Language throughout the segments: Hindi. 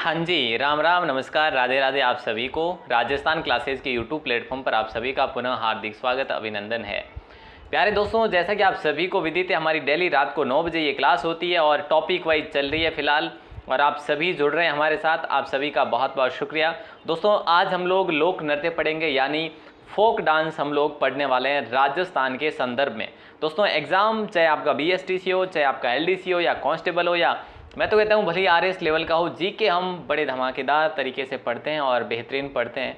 हाँ जी, राम राम, नमस्कार, राधे राधे आप सभी को। राजस्थान क्लासेस के यूट्यूब प्लेटफॉर्म पर आप सभी का पुनः हार्दिक स्वागत, अभिनंदन है। प्यारे दोस्तों, जैसा कि आप सभी को विदित है, हमारी डेली रात को 9 बजे ये क्लास होती है और टॉपिक वाइज चल रही है फिलहाल, और आप सभी जुड़ रहे हैं हमारे साथ। आप सभी का बहुत बहुत शुक्रिया। दोस्तों, आज हम लोग लोक नृत्य पढ़ेंगे, यानी फोक डांस हम लोग पढ़ने वाले हैं राजस्थान के संदर्भ में। दोस्तों, एग्जाम चाहे आपका बीएसटीसी हो, चाहे आपका एलडीसी हो, या कांस्टेबल हो, या मैं तो कहता हूँ भले ही आरएस लेवल का हो, जीके हम बड़े धमाकेदार तरीके से पढ़ते हैं और बेहतरीन पढ़ते हैं।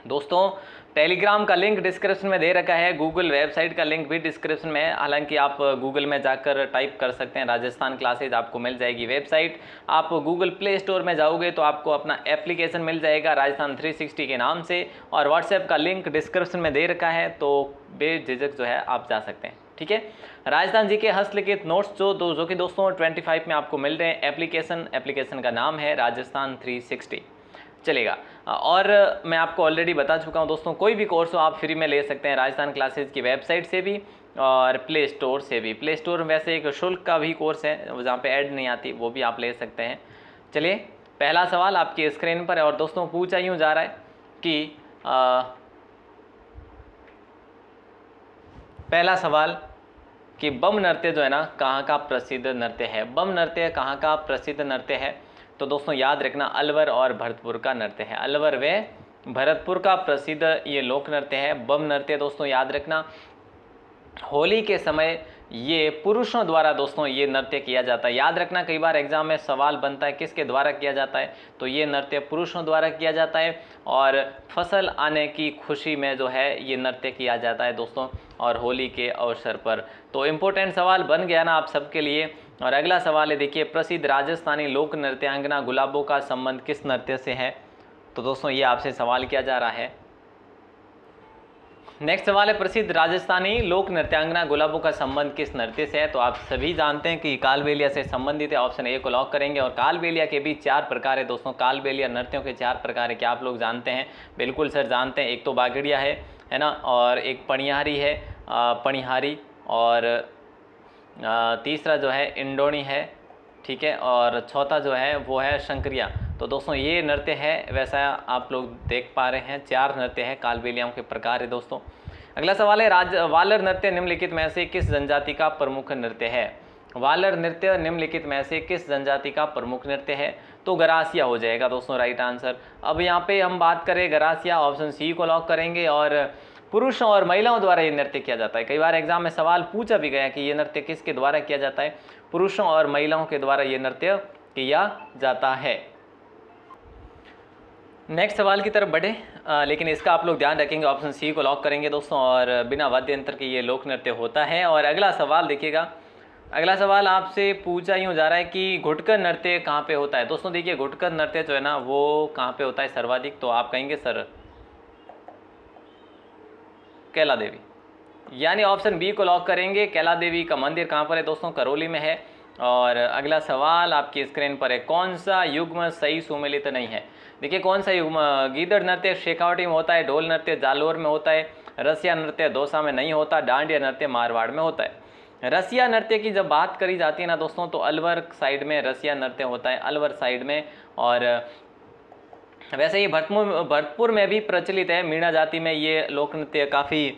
दोस्तों, टेलीग्राम का लिंक डिस्क्रिप्शन में दे रखा है, गूगल वेबसाइट का लिंक भी डिस्क्रिप्शन में है। हालांकि आप गूगल में जाकर टाइप कर सकते हैं राजस्थान क्लासेज, आपको मिल जाएगी वेबसाइट। आप गूगल प्ले स्टोर में जाओगे तो आपको अपना एप्लीकेशन मिल जाएगा राजस्थान 360 के नाम से, और व्हाट्सएप का लिंक डिस्क्रिप्शन में दे रखा है, तो बेझिझक जो है आप जा सकते हैं। ठीक है, राजस्थान जी के हस्तलिखित नोट्स जो कि दोस्तों 25 में आपको मिल रहे हैं। एप्लीकेशन का नाम है राजस्थान 360 चलेगा। और मैं आपको ऑलरेडी बता चुका हूं दोस्तों, कोई भी कोर्स हो आप फ्री में ले सकते हैं राजस्थान क्लासेज की वेबसाइट से भी और प्ले स्टोर से भी। प्ले स्टोर में वैसे एक शुल्क का भी कोर्स है जहाँ पे ऐड नहीं आती, वो भी आप ले सकते हैं। चलिए, पहला सवाल आपकी स्क्रीन पर है और दोस्तों पूछा यूँ जा रहा है कि पहला सवाल कि बम नृत्य जो है ना कहाँ का प्रसिद्ध नृत्य है। बम नृत्य कहाँ का प्रसिद्ध नृत्य है? तो दोस्तों याद रखना, अलवर और भरतपुर का नृत्य है। अलवर व भरतपुर का प्रसिद्ध ये लोक नृत्य है, बम नृत्य। दोस्तों याद रखना, होली के समय ये पुरुषों द्वारा दोस्तों ये नृत्य किया जाता है। याद रखना, कई बार एग्जाम में सवाल बनता है किसके द्वारा किया जाता है, तो ये नृत्य पुरुषों द्वारा किया जाता है। और फसल आने की खुशी में जो है ये नृत्य किया जाता है दोस्तों, और होली के अवसर पर। तो इम्पोर्टेंट सवाल बन गया ना आप सबके लिए। और अगला सवाल है, देखिए, प्रसिद्ध राजस्थानी लोक नृत्यांगना गुलाबों का संबंध किस नृत्य से है? तो दोस्तों ये आपसे सवाल किया जा रहा है। नेक्स्ट सवाल है, प्रसिद्ध राजस्थानी लोक नृत्यांगना गुलाबों का संबंध किस नृत्य से है? तो आप सभी जानते हैं कि कालबेलिया से संबंधित है। ऑप्शन ए को लॉक करेंगे। और कालबेलिया के भी 4 प्रकार है दोस्तों। कालबेलिया नृत्यों के 4 प्रकार है, क्या आप लोग जानते हैं? बिल्कुल सर जानते हैं। एक तो बागड़िया है ना, और एक पणिहारी है, पणिहारी, और तीसरा जो है इंडोनी है, ठीक है, और चौथा जो है वो है शंकरिया। तो दोस्तों ये नृत्य है, वैसा आप लोग देख पा रहे हैं 4 नृत्य है, कालबेलियाओं के प्रकार है दोस्तों। अगला सवाल है, वालर नृत्य निम्नलिखित में से किस जनजाति का प्रमुख नृत्य है? वालर नृत्य निम्नलिखित में से किस जनजाति का प्रमुख नृत्य है? तो गरासिया हो जाएगा दोस्तों राइट आंसर। अब यहाँ पे हम बात करें गरासिया, ऑप्शन सी को लॉक करेंगे। और पुरुषों और महिलाओं द्वारा ये नृत्य किया जाता है। कई बार एग्जाम में सवाल पूछा भी गया कि ये नृत्य किसके द्वारा किया जाता है? पुरुषों और महिलाओं के द्वारा ये नृत्य किया जाता है। नेक्स्ट सवाल की तरफ बढ़े, लेकिन इसका आप लोग ध्यान रखेंगे, ऑप्शन सी को लॉक करेंगे दोस्तों। और बिना वाद्य यंत्र के ये लोक नृत्य होता है। और अगला सवाल देखिएगा, अगला सवाल आपसे पूछा यूँ जा रहा है कि घुटकर नृत्य कहाँ पे होता है? दोस्तों देखिए, घुटकर नृत्य जो है ना वो कहाँ पे होता है सर्वाधिक? तो आप कहेंगे सर कैला देवी, यानी ऑप्शन बी को लॉक करेंगे। कैला देवी का मंदिर कहाँ पर है दोस्तों? करौली में है। और अगला सवाल आपकी स्क्रीन पर है, कौन सा युग्म सही सुमेलित नहीं है? देखिए, कौन सा युग्म? गीदड़ नृत्य शेखावटी में होता है, ढोल नृत्य जालोर में होता है, रसिया नृत्य दौसा में नहीं होता, डांडिया नृत्य मारवाड़ में होता है। रसिया नृत्य की जब बात करी जाती है ना दोस्तों, तो अलवर साइड में रसिया नृत्य होता है, अलवर साइड में। और वैसे ही भरतपुर में भी प्रचलित है, मीणा जाति में ये लोक नृत्य काफ़ी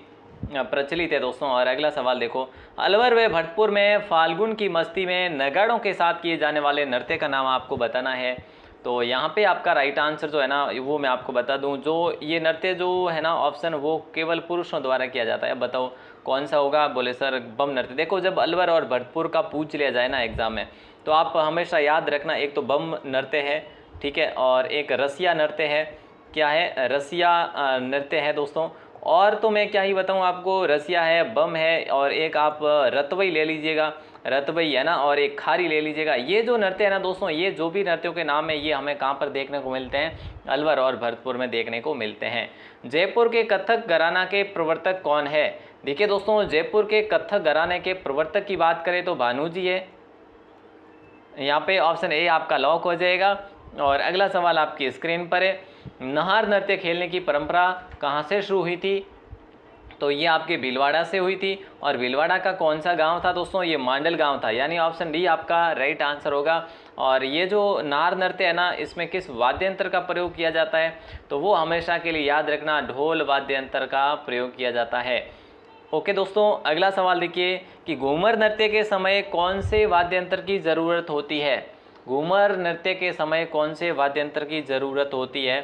प्रचलित है दोस्तों। और अगला सवाल देखो, अलवर व भरतपुर में फाल्गुन की मस्ती में नगाड़ों के साथ किए जाने वाले नृत्य का नाम आपको बताना है। तो यहाँ पे आपका राइट आंसर जो है ना वो मैं आपको बता दूं, जो ये नृत्य जो है ना ऑप्शन वो केवल पुरुषों द्वारा किया जाता है। अब बताओ कौन सा होगा? बोले सर बम नृत्य। देखो, जब अलवर और भरतपुर का पूछ लिया जाए ना एग्जाम में, तो आप हमेशा याद रखना, एक तो बम नृत्य है, ठीक है, और एक रसिया नृत्य है। क्या है? रसिया नृत्य है दोस्तों। और तो मैं क्या ही बताऊं आपको, रसिया है, बम है, और एक आप रतवई ले लीजिएगा, रतवई है ना, और एक खारी ले लीजिएगा। ये जो नृत्य है ना दोस्तों, ये जो भी नृत्यों के नाम है ये हमें कहाँ पर देखने को मिलते हैं? अलवर और भरतपुर में देखने को मिलते हैं। जयपुर के कथक घराना के प्रवर्तक कौन है? देखिए दोस्तों, जयपुर के कथक घराने के प्रवर्तक की बात करें तो भानु जी है। यहाँ पे ऑप्शन ए आपका लॉक हो जाएगा। और अगला सवाल आपकी स्क्रीन पर है, नहार नृत्य खेलने की परंपरा कहाँ से शुरू हुई थी? तो ये आपके भीलवाड़ा से हुई थी। और भीलवाड़ा का कौन सा गांव था दोस्तों? ये मांडल गांव था, यानी ऑप्शन डी आपका राइट आंसर होगा। और ये जो नार नृत्य है ना, इसमें किस वाद्य यंत्र का प्रयोग किया जाता है? तो वो हमेशा के लिए याद रखना, ढोल वाद्य यंत्र का प्रयोग किया जाता है। ओके दोस्तों, अगला सवाल देखिए कि घूमर नृत्य के समय कौन से वाद्य यंत्र की ज़रूरत होती है? घूमर नृत्य के समय कौन से वाद्य यंत्र की ज़रूरत होती है?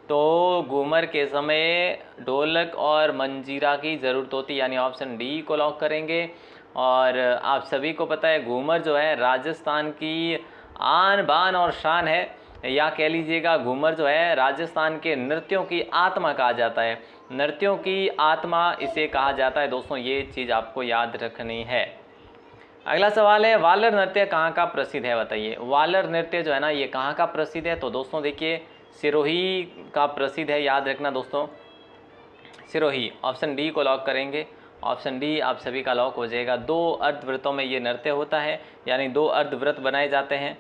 तो घूमर के समय ढोलक और मंजीरा की ज़रूरत होती है, यानी ऑप्शन डी को लॉक करेंगे। और आप सभी को पता है घूमर जो है राजस्थान की आन बान और शान है, या कह लीजिएगा घूमर जो है राजस्थान के नृत्यों की आत्मा कहा जाता है। नृत्यों की आत्मा इसे कहा जाता है दोस्तों, ये चीज़ आपको याद रखनी है। अगला सवाल है वालर नृत्य कहाँ का प्रसिद्ध है? बताइए, वालर नृत्य जो है ना ये कहाँ का प्रसिद्ध है? तो दोस्तों देखिए सिरोही का प्रसिद्ध है, याद रखना दोस्तों, सिरोही। ऑप्शन डी को लॉक करेंगे। ऑप्शन डी आप सभी का लॉक हो जाएगा। 2 अर्धव्रतों में ये नृत्य होता है, यानी 2 अर्धव्रत बनाए जाते हैं,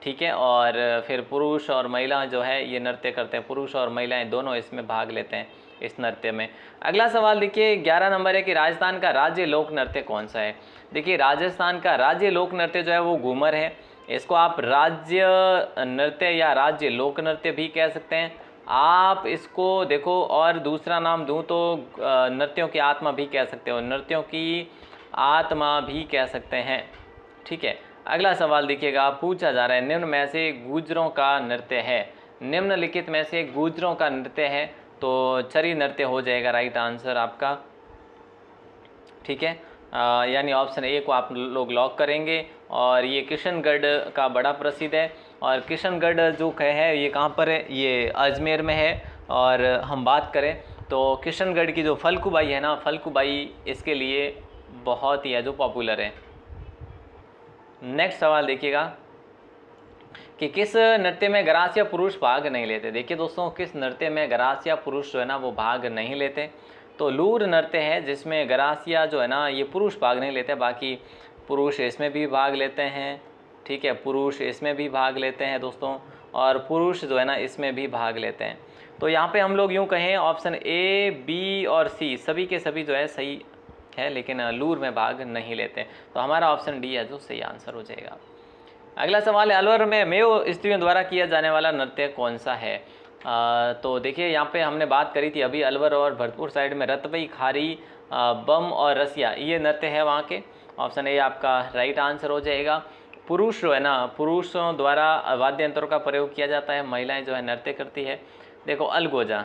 ठीक है। और फिर पुरुष और महिला जो है ये नृत्य करते हैं, पुरुष और महिलाएं दोनों इसमें भाग लेते हैं इस नृत्य में। अगला सवाल देखिए 11 नंबर है कि राजस्थान का राज्य लोक नृत्य कौन सा है? देखिए राजस्थान का राज्य लोक नृत्य जो है वो घूमर है। इसको आप राज्य नृत्य या राज्य लोक नृत्य भी कह सकते हैं। आप इसको देखो और दूसरा नाम दूं तो नृत्यों की आत्मा भी कह सकते हो, नृत्यों की आत्मा भी कह सकते हैं, ठीक है। अगला सवाल देखिएगा, पूछा जा रहा है निम्न में से गुर्जरों का नृत्य है, निम्नलिखित में से गुर्जरों का नृत्य है, तो चरी नृत्य हो जाएगा राइट आंसर आपका, ठीक है। यानी ऑप्शन ए को आप लोग लॉक करेंगे। और ये किशनगढ़ का बड़ा प्रसिद्ध है। और किशनगढ़ जो है ये कहाँ पर है? ये अजमेर में है। और हम बात करें तो किशनगढ़ की जो फल्गुबाई है ना, फल्गुबाई इसके लिए बहुत ही है जो पॉपुलर है। नेक्स्ट सवाल देखिएगा कि किस नृत्य में गरासिया पुरुष भाग नहीं लेते? देखिए दोस्तों, किस नृत्य में गरासिया पुरुष जो है ना वो भाग नहीं लेते? तो लूर नृत्य है जिसमें गरासिया जो है ना ये पुरुष भाग नहीं लेते, बाकी पुरुष इसमें भी भाग लेते हैं, ठीक है, पुरुष इसमें भी भाग लेते हैं दोस्तों, और पुरुष जो है ना इसमें भी भाग लेते हैं। तो यहाँ पे हम लोग यूँ कहें ऑप्शन ए, बी और सी सभी के सभी जो है सही है, लेकिन लूर में भाग नहीं लेते। तो हमारा ऑप्शन डी है जो सही आंसर हो जाएगा। अगला सवाल है अलवर में मेव स्त्रियों द्वारा किया जाने वाला नृत्य कौन सा है? तो देखिए यहाँ पे हमने बात करी थी अभी अलवर और भरतपुर साइड में रतबई, खारी, बम और रसिया ये नृत्य है वहाँ के। ऑप्शन ए आपका राइट आंसर हो जाएगा। पुरुष जो है ना पुरुषों द्वारा वाद्य यंत्रों का प्रयोग किया जाता है, महिलाएं जो है नृत्य करती है। देखो अलगोजा,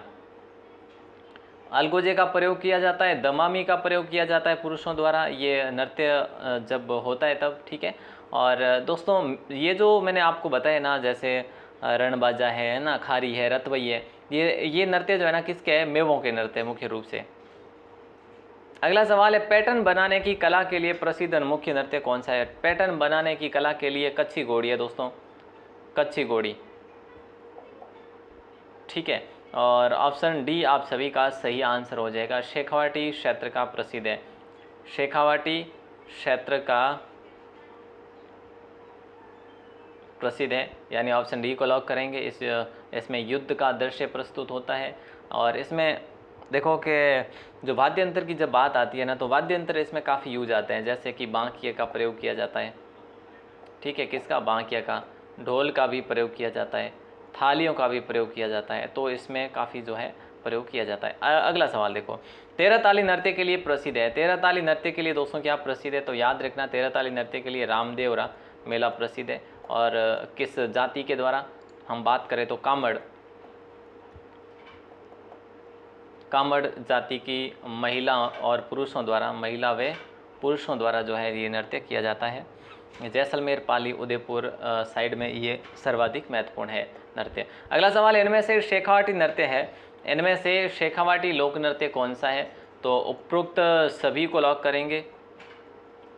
अलगोजे का प्रयोग किया जाता है, दमामी का प्रयोग किया जाता है पुरुषों द्वारा, ये नृत्य जब होता है तब, ठीक है। और दोस्तों ये जो मैंने आपको बताया ना, जैसे रणबाजा है ना, खारी है, रतवई है, ये नृत्य जो है ना किसके है? मेवों के नृत्य मुख्य रूप से। अगला सवाल है पैटर्न बनाने की कला के लिए प्रसिद्ध मुख्य नृत्य कौन सा है? पैटर्न बनाने की कला के लिए कच्छी घोड़ी है दोस्तों, कच्छी घोड़ी, ठीक है। और ऑप्शन डी आप सभी का सही आंसर हो जाएगा। शेखावाटी क्षेत्र का प्रसिद्ध है, शेखावाटी क्षेत्र का प्रसिद्ध है, यानी ऑप्शन डी को लॉक करेंगे। इसमें युद्ध का दृश्य प्रस्तुत होता है। और इसमें देखो कि जो वाद्य यंत्र की जब बात आती है ना, तो वाद्य यंत्र इसमें काफ़ी यूज आते हैं, जैसे कि बांकिया का प्रयोग किया जाता है, ठीक है, किसका? बांकिया का। ढोल का भी प्रयोग किया जाता है, थालियों का भी प्रयोग किया जाता है, तो इसमें काफ़ी जो है प्रयोग किया जाता है। अगला सवाल देखो, तेरह ताली नृत्य के लिए प्रसिद्ध है, तेरह ताली नृत्य के लिए दोस्तों क्या प्रसिद्ध है? तो याद रखना तेरह ताली नृत्य के लिए रामदेवरा मेला प्रसिद्ध है। और किस जाति के द्वारा हम बात करें तो कामड़ जाति की महिला और पुरुषों द्वारा, महिला व पुरुषों द्वारा जो है ये नृत्य किया जाता है। जैसलमेर, पाली, उदयपुर साइड में ये सर्वाधिक महत्वपूर्ण है नृत्य। अगला सवाल, इनमें से शेखावाटी नृत्य है, इनमें से शेखावाटी लोक नृत्य कौन सा है? तो उपरोक्त सभी को लॉक करेंगे,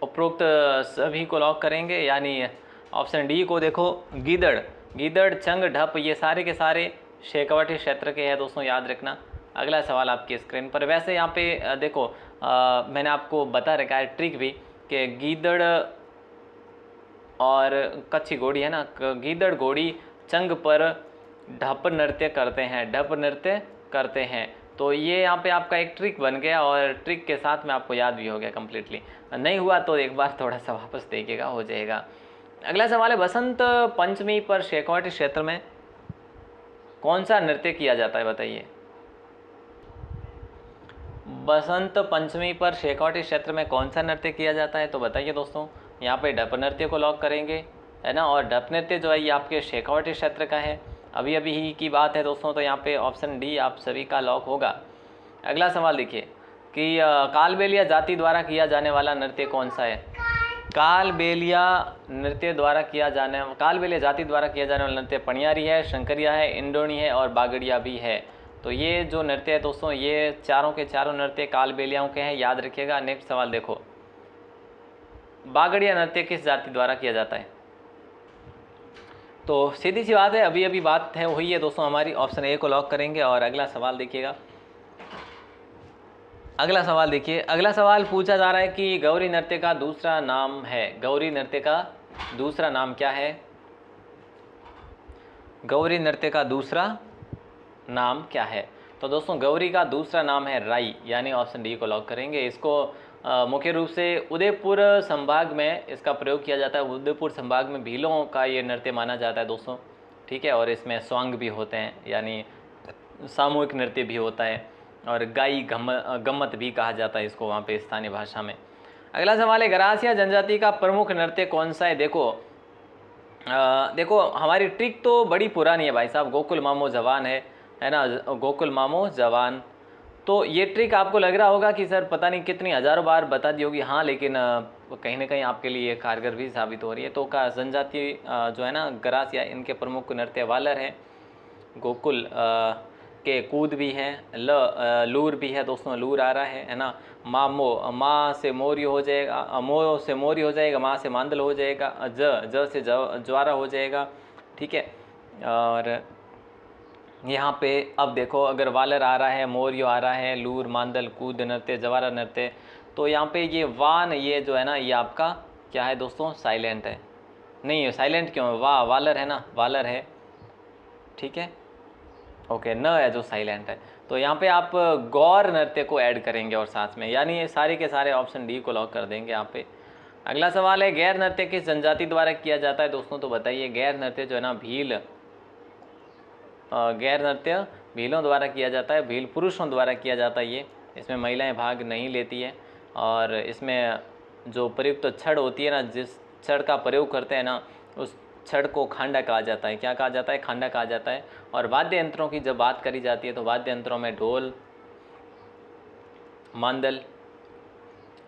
उपरोक्त सभी को लॉक करेंगे, यानी ऑप्शन डी को देखो, गीदड़, गीदड़, चंग, ढप ये सारे के सारे शेखावाटी क्षेत्र के हैं दोस्तों, याद रखना। अगला सवाल आपकी स्क्रीन पर, वैसे यहाँ पे देखो मैंने आपको बता रखा है ट्रिक भी कि गीदड़ और कच्छी घोड़ी है ना, गीदड़ घोड़ी चंग पर ढप नृत्य करते हैं, ढप नृत्य करते हैं। तो ये यहाँ पे आपका एक ट्रिक बन गया और ट्रिक के साथ में आपको याद भी हो गया कम्प्लीटली। नहीं हुआ तो एक बार थोड़ा सा वापस देखिएगा, हो जाएगा। अगला सवाल है, बसंत पंचमी पर शेखावाटी क्षेत्र में कौन सा नृत्य किया जाता है, बताइए। बसंत पंचमी पर शेखावाटी क्षेत्र में कौन सा नृत्य किया जाता है, तो बताइए दोस्तों। यहाँ पे ढप नृत्य को लॉक करेंगे, है ना। और ढप नृत्य जो है ये आपके शेखावाटी क्षेत्र का है, अभी अभी ही की बात है दोस्तों। तो यहाँ पे ऑप्शन डी आप सभी का लॉक होगा। अगला सवाल देखिए कि कालबेलिया जाति द्वारा किया जाने वाला नृत्य कौन सा है। कालबेलिया जाति द्वारा किया जाने वाला नृत्य पणियारी है, शंकरिया है, इंडोनी है और बागड़िया भी है। तो ये जो नृत्य है दोस्तों, ये चारों के चारों नृत्य कालबेलियाओं के हैं, याद रखिएगा। नेक्स्ट सवाल देखो, बागड़िया नृत्य किस जाति द्वारा किया जाता है। तो सीधी सी बात है, अभी अभी बात है हुई है दोस्तों हमारी, ऑप्शन ए को लॉक करेंगे। और अगला सवाल देखिएगा, अगला सवाल देखिए। अगला सवाल पूछा जा रहा है कि गौरी नृत्य का दूसरा नाम है। गौरी नृत्य का दूसरा नाम क्या है। गौरी नृत्य का दूसरा नाम क्या है। तो दोस्तों गौरी का दूसरा नाम है राई, यानी ऑप्शन डी को लॉक करेंगे। इसको मुख्य रूप से उदयपुर संभाग में इसका प्रयोग किया जाता है। उदयपुर संभाग में भीलों का ये नृत्य माना जाता है दोस्तों, ठीक है। और इसमें स्वांग भी होते हैं, यानी सामूहिक नृत्य भी होता है, और गाई गम्मत भी कहा जाता है इसको वहाँ पे स्थानीय भाषा में। अगला सवाल है, गरासिया जनजाति का प्रमुख नृत्य कौन सा है। देखो हमारी ट्रिक तो बड़ी पुरानी है भाई साहब, गोकुल मामो जवान है ना, गोकुल मामो जवान। तो ये ट्रिक आपको लग रहा होगा कि सर पता नहीं कितनी हज़ारों बार बता दी होगी, हाँ, लेकिन कहीं ना कहीं आपके लिए कारगर भी साबित हो रही है। तो का जनजाति जो है ना गरासिया, इनके प्रमुख नृत्य वालर है, गोकुल के कूद भी हैं, लूर भी है दोस्तों, लूर आ रहा है ना। माँ से मोरी हो जाएगा, मो से मोरी हो जाएगा, माँ से मांदल हो जाएगा, ज से ज्वारा हो जाएगा, ठीक है। और यहाँ पे अब देखो, अगर वालर आ रहा है, मोरियो आ रहा है, लूर, मांदल, कूद नृत्य, जवारा नृत्य, तो यहाँ पे ये वान, ये जो है ना, ये आपका क्या है दोस्तों, साइलेंट है। नहीं, साइलेंट क्यों है, वालर है ना, वालर है, ठीक है, ओके। न है जो साइलेंट है। तो यहाँ पे आप गौर नृत्य को ऐड करेंगे और साथ में, यानी ये सारे के सारे ऑप्शन डी को लॉक कर देंगे यहाँ पे। अगला सवाल है, गैर नृत्य किस जनजाति द्वारा किया जाता है दोस्तों। तो बताइए, गैर नृत्य जो है ना भील, गैर नृत्य भीलों द्वारा किया जाता है, भील पुरुषों द्वारा किया जाता है ये। इसमें महिलाएं भाग नहीं लेती है। और इसमें जो प्रयुक्त छड़ होती है ना, जिस छड़ का प्रयोग करते हैं ना, उस छड़ को खांडा कहा जाता है। क्या कहा जाता है, खांडा कहा जाता है। और वाद्य यंत्रों की जब बात करी जाती है तो वाद्य यंत्रों में ढोल, मांदल,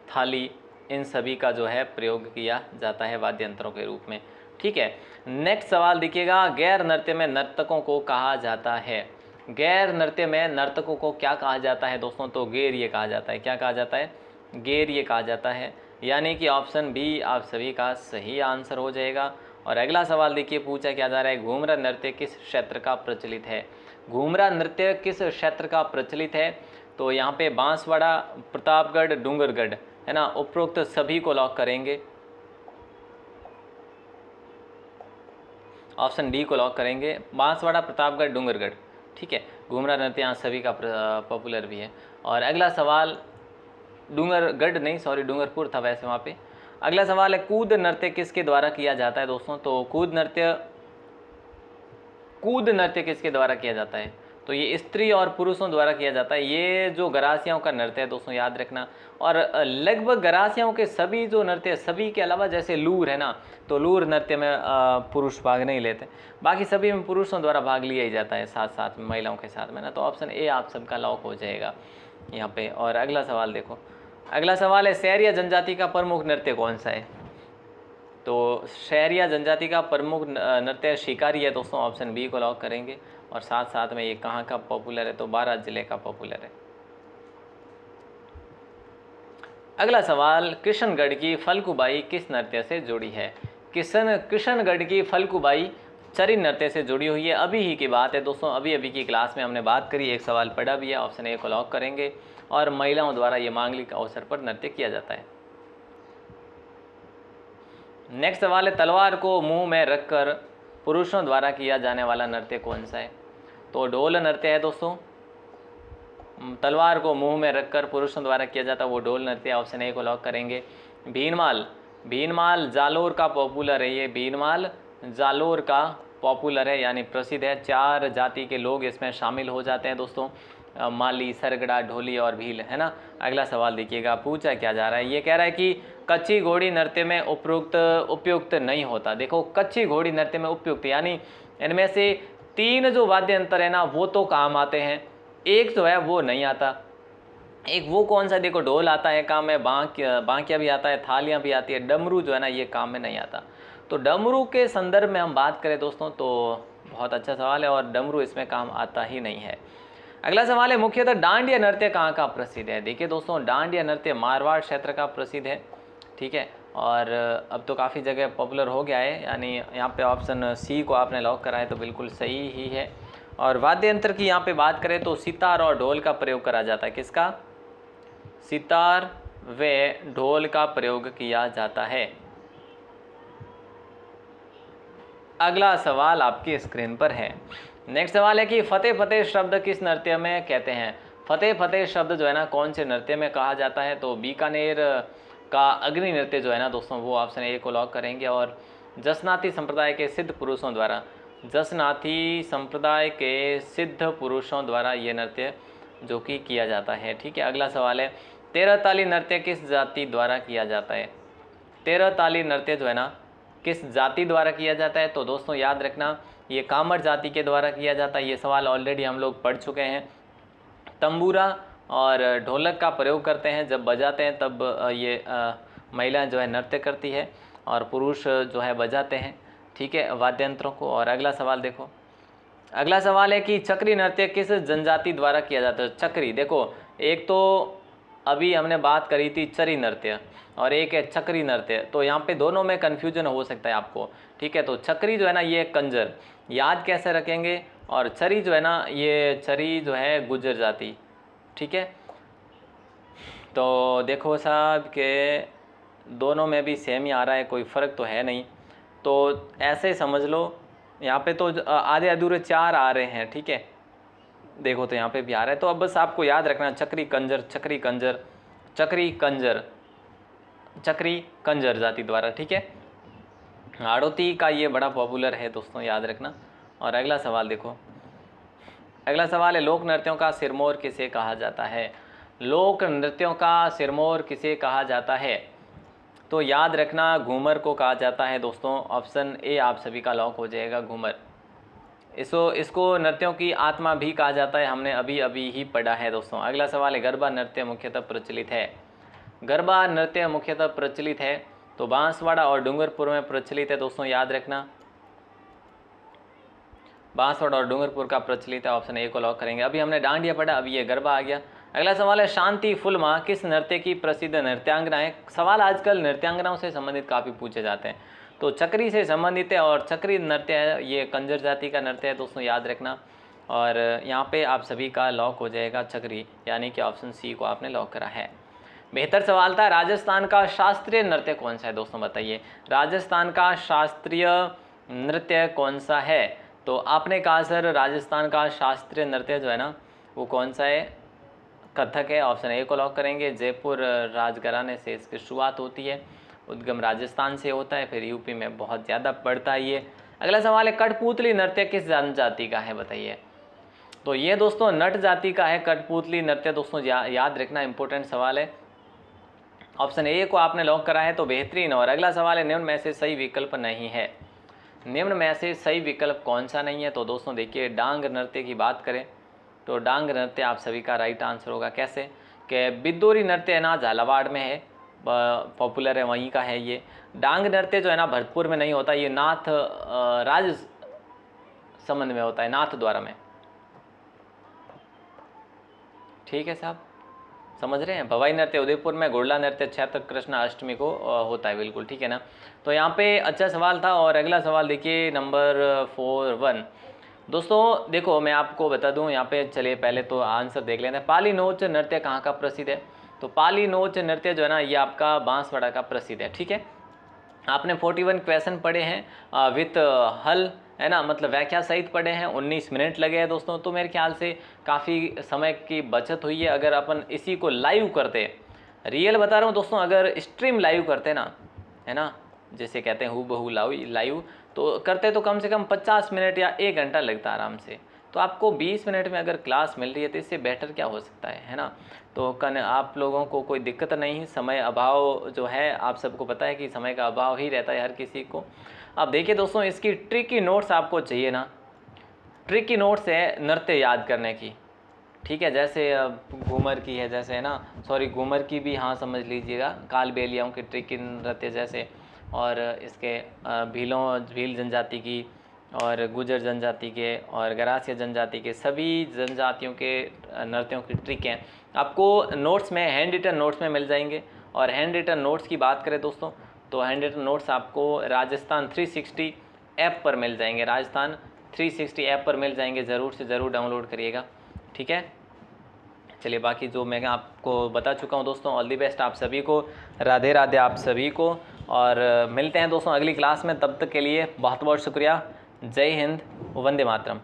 थाली, इन सभी का जो है प्रयोग किया जाता है वाद्य यंत्रों के रूप में, ठीक है। नेक्स्ट सवाल देखिएगा, गैर नृत्य में नर्तकों को कहा जाता है। गैर नृत्य में नर्तकों को क्या कहा जाता है दोस्तों। तो गेरिये कहा जाता है। क्या कहा जाता है, गेरिये कहा जाता है, यानी कि ऑप्शन बी आप सभी का सही आंसर हो जाएगा। और अगला सवाल देखिए, पूछा क्या जा रहा है, घूमरा नृत्य किस क्षेत्र का प्रचलित है। घूमरा नृत्य किस क्षेत्र का प्रचलित है। तो यहाँ पे बांसवाड़ा, प्रतापगढ़, डूंगरगढ़, है ना, उपरोक्त सभी को लॉक करेंगे। ऑप्शन डी को लॉक करेंगे, बांसवाड़ा, प्रतापगढ़, डूंगरगढ़, ठीक है। घूमरा नृत्य यहाँ सभी का पॉपुलर भी है। और अगला सवाल, डूंगरगढ़ नहीं, सॉरी, डूंगरपुर था वैसे वहाँ पे। अगला सवाल है, कूद नृत्य किसके द्वारा किया जाता है दोस्तों। तो कूद नृत्य किसके द्वारा किया जाता है। तो ये स्त्री और पुरुषों द्वारा किया जाता है। ये जो गरासियाओं का नृत्य है दोस्तों, याद रखना। और लगभग गरासियाओं के सभी जो नृत्य, सभी के अलावा जैसे लूर है ना, तो लूर नृत्य में पुरुष भाग नहीं लेते, बाकी सभी में पुरुषों द्वारा भाग लिया ही जाता है, साथ साथ में महिलाओं के साथ में ना। तो ऑप्शन ए आप सबका लॉक हो जाएगा यहाँ पे। और अगला सवाल देखो, अगला सवाल है, शहरिया जनजाति का प्रमुख नृत्य कौन सा है। तो शहरिया जनजाति का प्रमुख नृत्य शिकारी है दोस्तों, ऑप्शन बी को लॉक करेंगे। और साथ साथ में ये कहाँ का पॉपुलर है, तो बारात जिले का पॉपुलर है। अगला सवाल, किशनगढ़ की फल्गुबाई किस नृत्य से जुड़ी है। किशनगढ़ की फल्गुबाई चरी नृत्य से जुड़ी हुई है। अभी ही की बात है दोस्तों, अभी अभी की क्लास में हमने बात करी, एक सवाल पढ़ा भी है, ऑप्शन ए को लॉक करेंगे। और महिलाओं द्वारा ये मांगलिक अवसर पर नृत्य किया जाता है। नेक्स्ट सवाल है, तलवार को मुंह में रखकर पुरुषों द्वारा किया जाने वाला नृत्य कौन सा है। तो ढोल नृत्य है दोस्तों, तलवार को मुंह में रखकर पुरुषों द्वारा किया जाता है वो ढोल नृत्य, ऑप्शन ए को लॉक करेंगे। भीनमाल, भीनमाल जालोर का पॉपुलर है, ये भीनमाल जालोर का पॉपुलर है यानी प्रसिद्ध है। 4 जाति के लोग इसमें शामिल हो जाते हैं दोस्तों, माली, सरगड़ा, ढोली और भील, है ना। अगला सवाल देखिएगा, पूछा क्या जा रहा है, ये कह रहा है कि कच्ची घोड़ी नृत्य में उपयुक्त नहीं होता। देखो कच्ची घोड़ी नृत्य में उपयुक्त यानी इनमें से 3 जो वाद्य यंत्र है ना वो तो काम आते हैं, एक जो है वो नहीं आता। एक वो कौन सा, देखो ढोल आता है काम में, बांकिया भी आता है, थालियाँ भी आती है, डमरू जो है ना ये काम में नहीं आता। तो डमरू के संदर्भ में हम बात करें दोस्तों तो बहुत अच्छा सवाल है और डमरू इसमें काम आता ही नहीं है। अगला सवाल है, मुख्यतः डांडिया नृत्य कहाँ का प्रसिद्ध है। देखिए दोस्तों डांडिया नृत्य मारवाड़ क्षेत्र का प्रसिद्ध है, ठीक है, और अब तो काफ़ी जगह पॉपुलर हो गया है, यानी यहाँ पे ऑप्शन सी को आपने लॉक करा है तो बिल्कुल सही ही है। और वाद्य यंत्र की यहाँ पे बात करें तो सितार और ढोल का प्रयोग करा जाता है, किसका, सितार व ढोल का प्रयोग किया जाता है। अगला सवाल आपकी स्क्रीन पर है। नेक्स्ट सवाल है कि फतेह फतेह शब्द किस नृत्य में कहते हैं। फतेह फतेह शब्द जो है ना कौन से नृत्य में कहा जाता है, तो बीकानेर का अग्नि नृत्य जो है ना दोस्तों वो ऑप्शन ए को लॉक करेंगे। और जसनाती संप्रदाय के सिद्ध पुरुषों द्वारा, जसनाती संप्रदाय के सिद्ध पुरुषों द्वारा ये नृत्य जो कि किया जाता है, ठीक है। अगला सवाल है, 13 ताली नृत्य किस जाति द्वारा किया जाता है। 13 ताली नृत्य जो है ना किस जाति द्वारा किया जाता है, तो दोस्तों याद रखना ये कामर जाति के द्वारा किया जाता है। ये सवाल ऑलरेडी हम लोग पढ़ चुके हैं। तंबूरा और ढोलक का प्रयोग करते हैं, जब बजाते हैं तब ये महिलाएं जो है नृत्य करती है और पुरुष जो है बजाते हैं, ठीक है, वाद्य यंत्रों को। और अगला सवाल देखो, अगला सवाल है कि चक्री नृत्य किस जनजाति द्वारा किया जाता है। चक्री, देखो एक तो अभी हमने बात करी थी चरी नृत्य और एक है चक्री नृत्य, तो यहाँ पे दोनों में कन्फ्यूजन हो सकता है आपको, ठीक है। तो चक्री जो है ना ये कंजर, याद कैसे रखेंगे, और चरी जो है ना ये चरी जो है गुज्जर जाति, ठीक है। तो देखो साहब के दोनों में भी सेम ही आ रहा है, कोई फ़र्क तो है नहीं, तो ऐसे समझ लो। यहाँ पे तो आधे अधूरे 4 आ रहे हैं, ठीक है, देखो तो यहाँ पे भी आ रहा है। तो अब बस आपको याद रखना चक्री कंजर, चक्री कंजर, चक्री कंजर, चक्री कंजर जाति द्वारा, ठीक है। हाड़ौती का ये बड़ा पॉपुलर है दोस्तों, याद रखना। और अगला सवाल देखो, अगला सवाल है, लोक नृत्यों का सिरमौर किसे कहा जाता है। लोक नृत्यों का सिरमौर किसे कहा जाता है, तो याद रखना घूमर को कहा जाता है दोस्तों। ऑप्शन ए आप सभी का लॉक हो जाएगा, घूमर। इसको नृत्यों की आत्मा भी कहा जाता है, हमने अभी अभी ही पढ़ा है दोस्तों। अगला सवाल है, गरबा नृत्य मुख्यतः प्रचलित है। गरबा नृत्य मुख्यतः प्रचलित है तो बांसवाड़ा और डूंगरपुर में प्रचलित है दोस्तों, याद रखना बांसवाड़ा और डूंगरपुर का प्रचलित है, ऑप्शन ए को लॉक करेंगे। अभी हमने डांडिया पढ़ा, अभी ये गरबा आ गया। अगला सवाल है, शांति फुलमा किस नृत्य की प्रसिद्ध नृत्यांगना है। सवाल आजकल नृत्यांगनाओं से संबंधित काफ़ी पूछे जाते हैं, तो चक्री से संबंधित है और चक्री नृत्य है, ये कंजर जाति का नृत्य है दोस्तों, याद रखना। और यहाँ पे आप सभी का लॉक हो जाएगा चक्री, यानी कि ऑप्शन सी को आपने लॉक करा है। बेहतर सवाल था, राजस्थान का शास्त्रीय नृत्य कौन सा है दोस्तों, बताइए राजस्थान का शास्त्रीय नृत्य कौन सा है। तो आपने कहा सर राजस्थान का शास्त्रीय नृत्य जो है ना वो कौन सा है, कथक है, ऑप्शन ए को लॉक करेंगे। जयपुर राजघराने से इसकी शुरुआत होती है, उद्गम राजस्थान से होता है, फिर यूपी में बहुत ज़्यादा पड़ता है ये। अगला सवाल है, कठपुतली नृत्य किस जनजाति का है, बताइए। तो ये दोस्तों नट जाति का है कठपुतली नृत्य दोस्तों, याद रखना, इंपॉर्टेंट सवाल है। ऑप्शन ए को आपने लॉक करा है तो बेहतरीन। और अगला सवाल है, निम्न में से सही विकल्प नहीं है। निम्न में से सही विकल्प कौन सा नहीं है, तो दोस्तों देखिए डांग नृत्य की बात करें तो डांग नृत्य आप सभी का राइट आंसर होगा। कैसे कि बिद्दोरी नृत्य है ना झालावाड़ में है, पॉपुलर है, वहीं का है ये। डांग नृत्य जो है ना भरतपुर में नहीं होता, ये नाथ राज संबंध में होता है, नाथ द्वारा में, ठीक है साहब, समझ रहे हैं। भवाई नृत्य उदयपुर में, घोड़ला नृत्य चैत्र कृष्ण अष्टमी को होता है, बिल्कुल ठीक है ना। तो यहाँ पे अच्छा सवाल था। और अगला सवाल देखिए नंबर 4 दोस्तों, देखो मैं आपको बता दूं, यहाँ पे चलिए पहले तो आंसर देख लेते हैं। पाली नोच नृत्य कहाँ का प्रसिद्ध है, तो पाली नोच नृत्य जो है ना ये आपका बांसवाड़ा का प्रसिद्ध है, ठीक है। आपने 41 क्वेश्चन पढ़े हैं विथ हल है ना, मतलब व्याख्या सहित पढ़े हैं, 19 मिनट लगे हैं दोस्तों। तो मेरे ख्याल से काफ़ी समय की बचत हुई है अगर अपन इसी को लाइव करते। रियल बता रहा हूँ दोस्तों, अगर स्ट्रीम लाइव करते ना, है ना, जैसे कहते हैं हूबहू लाइव तो करते तो कम से कम 50 मिनट या 1 घंटा लगता आराम से। तो आपको 20 मिनट में अगर क्लास मिल रही है तो इससे बेटर क्या हो सकता है ना। तो आप लोगों को कोई दिक्कत नहीं, समय अभाव जो है आप सबको पता है कि समय का अभाव ही रहता है हर किसी को। अब देखिए दोस्तों, इसकी ट्रिकी नोट्स आपको चाहिए ना, ट्रिकी नोट्स है नृत्य याद करने की, ठीक है, जैसे घूमर की है, जैसे है ना, सॉरी घूमर की भी हाँ समझ लीजिएगा, कालबेलियाओं की ट्रिकी नृत्य जैसे, और इसके भील जनजाति की और गुजर जनजाति के और गरासिया जनजाति के सभी जनजातियों के नृत्यों की ट्रिकें आपको नोट्स में, हैंड रिटन नोट्स में मिल जाएंगे। और हैंड रिटन नोट्स की बात करें दोस्तों, तो हैंड रिटन नोट्स आपको राजस्थान 360 ऐप पर मिल जाएंगे, राजस्थान 360 ऐप पर मिल जाएंगे, ज़रूर से ज़रूर डाउनलोड करिएगा, ठीक है। चलिए, बाकी जो मैं आपको बता चुका हूँ दोस्तों, ऑल दी बेस्ट आप सभी को, राधे राधे आप सभी को, और मिलते हैं दोस्तों अगली क्लास में। तब तक के लिए बहुत बहुत शुक्रिया। जय हिंद, वंदे मातरम।